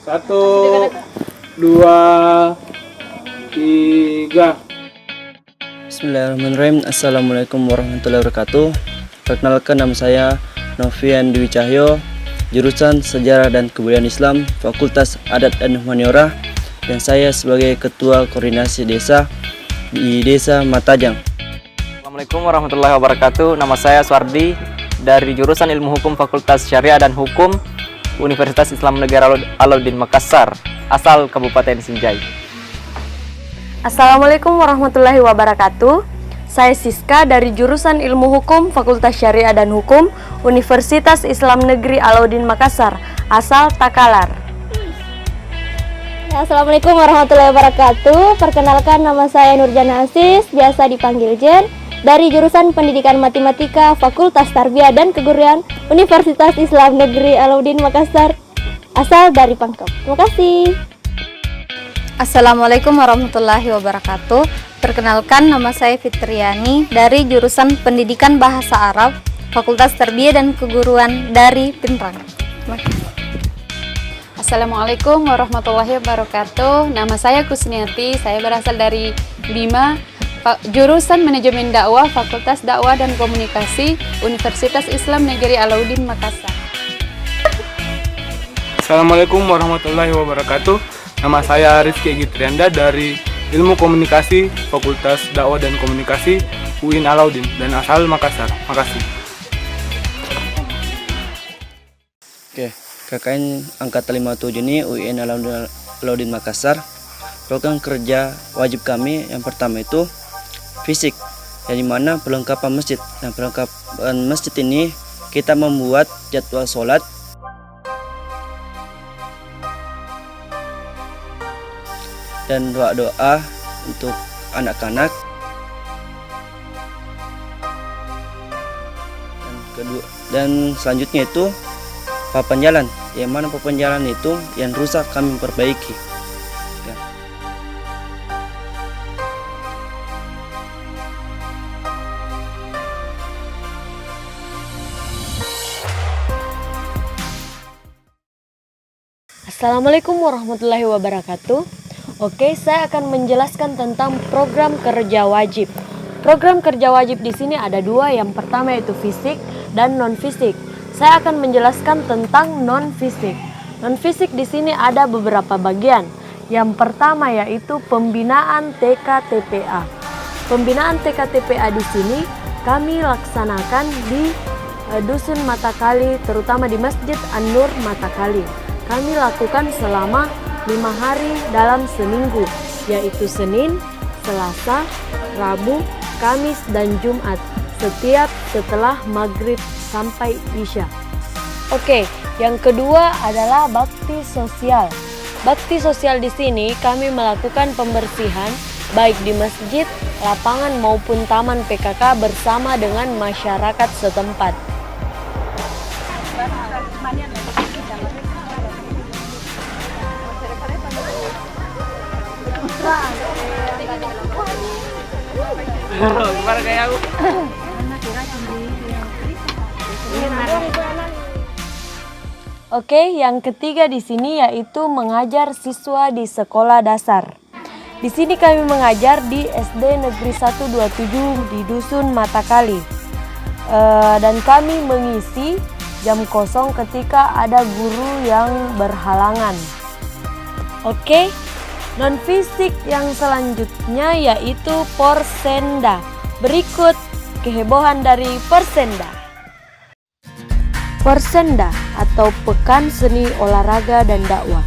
Satu, dua, tiga. Bismillahirrahmanirrahim. Assalamualaikum warahmatullahi wabarakatuh. Perkenalkan, nama saya Novian Dwi Cahyo, jurusan Sejarah dan Kebudayaan Islam, Fakultas Adat dan Humaniora, dan saya sebagai Ketua Koordinasi Desa di Desa Matajang. Assalamualaikum warahmatullahi wabarakatuh. Nama saya Swardi dari jurusan Ilmu Hukum Fakultas Syariah dan Hukum Universitas Islam Negeri Alauddin Makassar, asal Kabupaten Sinjai. Assalamualaikum warahmatullahi wabarakatuh. Saya Siska dari jurusan Ilmu Hukum Fakultas Syariah dan Hukum Universitas Islam Negeri Alauddin Makassar, asal Takalar. Assalamualaikum warahmatullahi wabarakatuh. Perkenalkan, nama saya Nurjana Asis, biasa dipanggil Jen, dari jurusan Pendidikan Matematika Fakultas Tarbiyah dan Keguruan Universitas Islam Negeri Alauddin Makassar, asal dari Pangkep. Terima kasih. Assalamualaikum warahmatullahi wabarakatuh. Perkenalkan, nama saya Fitriani dari jurusan Pendidikan Bahasa Arab Fakultas Tarbiyah dan Keguruan dari Pinrang. Assalamualaikum warahmatullahi wabarakatuh. Nama saya Kusniati, saya berasal dari Bima, jurusan Manajemen Dakwah Fakultas Dakwah dan Komunikasi Universitas Islam Negeri Alauddin Makassar. Assalamualaikum warahmatullahi wabarakatuh. Nama saya Rizky Gitrianda dari Ilmu Komunikasi Fakultas Dakwah dan Komunikasi UIN Alauddin dan asal Makassar. Makasih. Oke, KKN angkatan 57 ini UIN Alauddin Makassar. Program kerja wajib kami yang pertama itu fisik, yang dimana perlengkapan masjid. Nah, perlengkapan masjid ini kita membuat jadwal sholat, dan doa-doa untuk anak-anak. Dan selanjutnya itu papan jalan, yang mana papan jalan itu yang rusak kami perbaiki. Ya. Assalamualaikum warahmatullahi wabarakatuh. Oke, saya akan menjelaskan tentang program kerja wajib. Program kerja wajib di sini ada dua, yang pertama yaitu fisik dan non fisik. Saya akan menjelaskan tentang non fisik. Non fisik di sini ada beberapa bagian. Yang pertama yaitu pembinaan TKTPA. Pembinaan TKTPA di sini kami laksanakan di Dusun Matakali, terutama di Masjid An-Nur Matakali. Kami lakukan selama 5 hari dalam seminggu, yaitu Senin, Selasa, Rabu, Kamis, dan Jumat, setiap setelah maghrib sampai Isya. Oke, yang kedua adalah bakti sosial. Bakti sosial di sini kami melakukan pembersihan baik di masjid, lapangan maupun taman PKK bersama dengan masyarakat setempat. Oke, yang ketiga di sini yaitu mengajar siswa di sekolah dasar. Di sini kami mengajar di SD Negeri 127 di Dusun Matakali. Dan kami mengisi jam kosong ketika ada guru yang berhalangan. Oke, non fisik yang selanjutnya yaitu Porsenda. Berikut kehebohan dari Porsenda. Porsenda atau Pekan Seni Olahraga dan Dakwah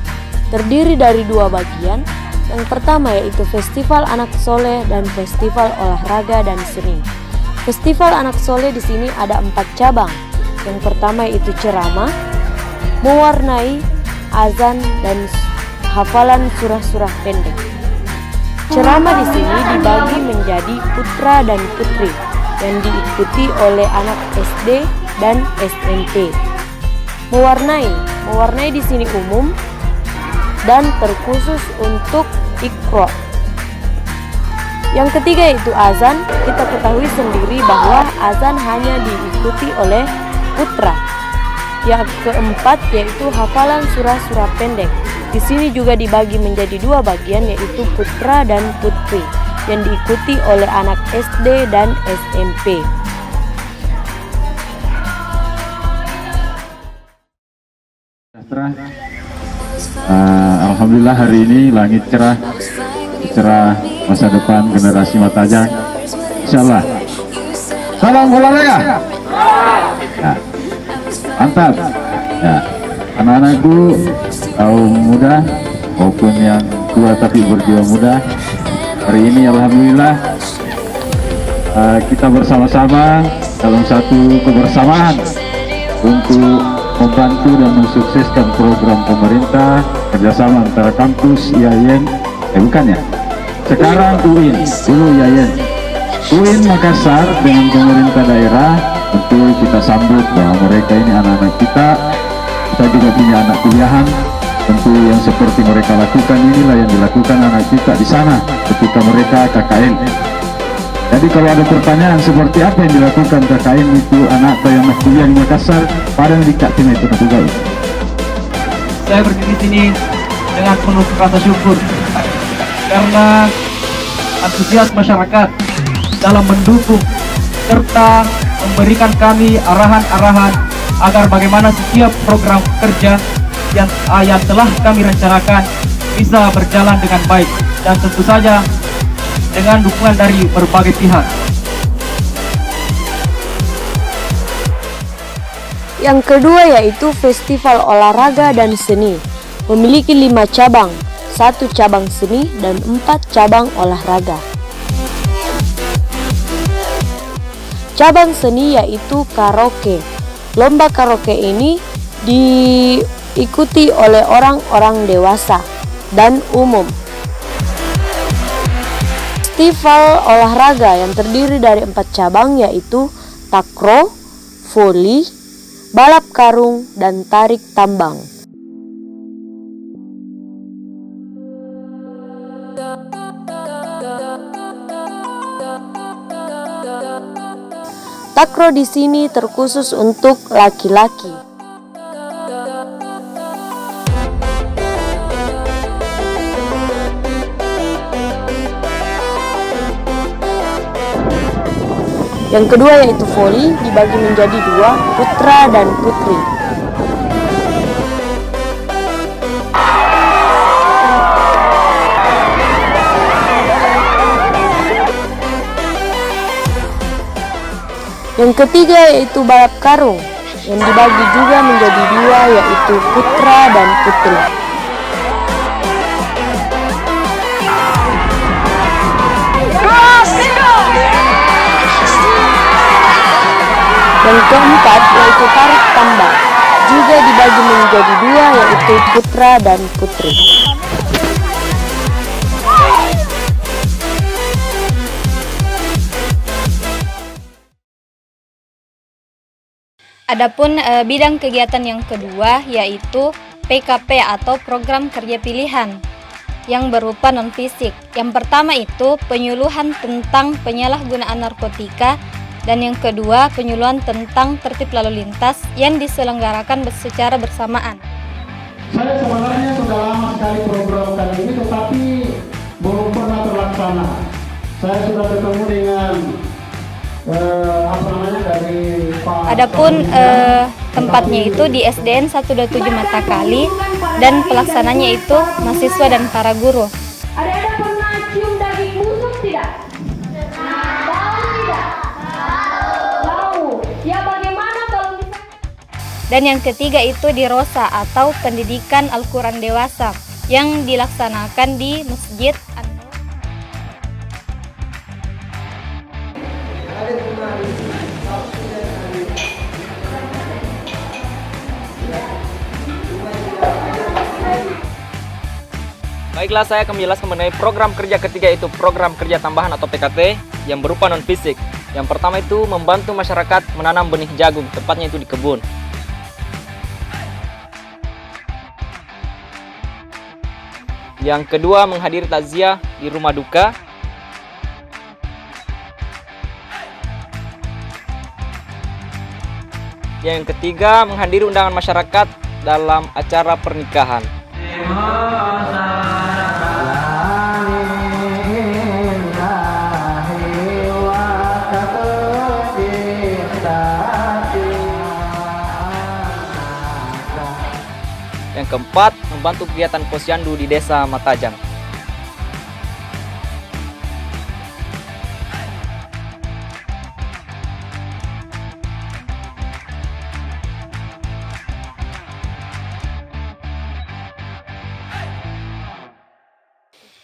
terdiri dari dua bagian. Yang pertama yaitu Festival Anak Soleh dan Festival Olahraga dan Seni. Festival Anak Soleh di sini ada 4 cabang. Yang pertama yaitu ceramah, mewarnai, azan, dan hafalan surah-surah pendek. Ceramah di sini dibagi menjadi putra dan putri yang diikuti oleh anak SD dan SMP. Mewarnai di sini umum dan terkhusus untuk Iqra. Yang ketiga yaitu azan. Kita ketahui sendiri bahwa azan hanya diikuti oleh putra. Yang keempat yaitu hafalan surah-surah pendek. Di sini juga dibagi menjadi dua bagian yaitu putra dan putri yang diikuti oleh anak SD dan SMP. Alhamdulillah hari ini langit cerah masa depan generasi Matajang. Insyaallah. Salam olahraga. Ya. Mantap. Ya. Anak-anakku kaum muda maupun yang tua tapi berjiwa muda, hari ini alhamdulillah kita bersama-sama dalam satu kebersamaan untuk membantu dan mensukseskan program pemerintah kerjasama antara kampus IAIN, bukan ya? Sekarang UIN, dulu IAIN. UIN Makassar dengan pemerintah daerah, tentu kita sambut bahwa mereka ini anak-anak kita juga punya anak kuliahan, tentu yang seperti mereka lakukan inilah yang dilakukan anak kita di sana ketika mereka KKN. Jadi kalau ada pertanyaan seperti apa yang dilakukan KKN itu anak atau yang kuliah di Makassar, pada yang dikatakan itu juga. Saya berdiri di sini dengan penuh rasa syukur karena antusias masyarakat dalam mendukung serta memberikan kami arahan-arahan agar bagaimana setiap program kerja yang telah kami rencanakan bisa berjalan dengan baik dan tentu saja dengan dukungan dari berbagai pihak. Yang kedua yaitu Festival Olahraga dan Seni. Memiliki 5 cabang, 1 cabang seni dan 4 cabang olahraga. Cabang seni yaitu karaoke. Lomba karaoke ini diikuti oleh orang-orang dewasa dan umum. Festival olahraga yang terdiri dari 4 cabang yaitu takraw, voli, balap karung, dan tarik tambang. Takraw di sini terkhusus untuk laki-laki. Yang kedua yaitu voli, dibagi menjadi 2, putra dan putri. Yang ketiga yaitu balap karung, yang dibagi juga menjadi 2 yaitu putra dan putri. Yang keempat yaitu tarik tambang, juga dibagi menjadi 2 yaitu putra dan putri. Adapun bidang kegiatan yang kedua yaitu PKP atau program kerja pilihan yang berupa non-fisik. Yang pertama itu penyuluhan tentang penyalahgunaan narkotika dan yang kedua penyuluhan tentang tertib lalu lintas yang diselenggarakan secara bersamaan. Saya sebenarnya sudah lama sekali program kali ini tetapi belum pernah terlaksana. Saya sudah bertemu dengan dari Pak. Adapun tempatnya itu di SDN 127 Matakali dan pelaksananya itu mahasiswa dan para guru. Ada pernah cium daging busuk tidak? Tahu tidak? Tahu. Ya bagaimana kalau misalnya? Dan yang ketiga itu di Rosa atau pendidikan Al-Quran dewasa yang dilaksanakan di Masjid An-Nur. Baiklah, saya akan menjelaskan mengenai program kerja ketiga, yaitu program kerja tambahan atau PKT yang berupa non-fisik. Yang pertama itu membantu masyarakat menanam benih jagung, tepatnya itu di kebun. Yang kedua, menghadiri takziah di rumah duka. Yang ketiga, menghadiri undangan masyarakat dalam acara pernikahan. Yang keempat, membantu kegiatan posyandu di Desa Matajang.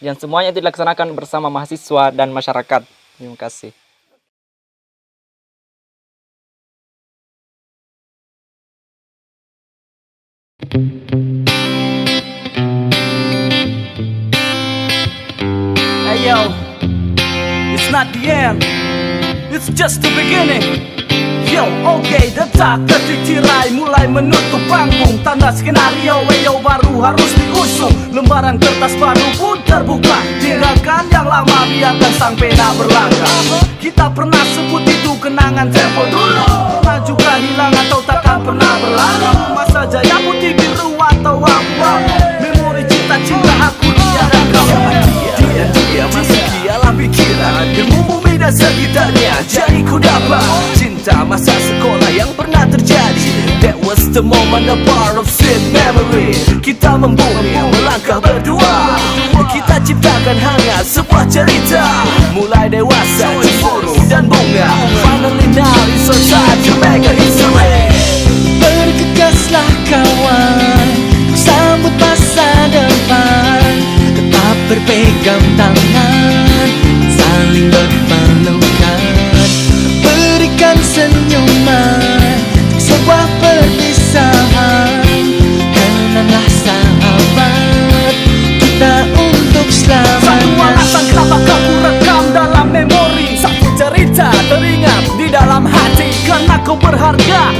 Dan semuanya itu dilaksanakan bersama mahasiswa dan masyarakat. Terima kasih. Hey yo, it's not the end, it's just the beginning. Yo, oke, detak detik tirai mulai menutup panggung. Tanda skenario, weyo baru harus diusung. Lembaran kertas baru pun terbuka. Tinggalkan yang lama, biarkan sang pena berlangkah. Kita pernah sebut itu kenangan tempo dulu. Pernah juga hilang atau takkan pernah berlalu. Masa jaya putih biru atau abu-abu. Memori cinta-cinta aku, dia dan kamu. Dia masih dialah pikiran. Ilmu bumi dan sekitarnya jadi ku dapat. Cinta masa sekolah yang pernah terjadi. That was the moment, a part of sweet memory. Kita membumi, melangkah berdua. Kita ciptakan hangat sebuah cerita. Mulai dewasa, cemburu dan bunga. Finally now it's our time to make a history. Bergegaslah kawan, sambut masa depan. Tetap berpegang tangan, saling berpelukan. Berikan senyuman, sebuah perpisahan. Kenanglah sahabat, kita untuk selamanya. Satu alasan kenapa kamu rekam dalam memori. Satu cerita teringat di dalam hati. Karena kau berharga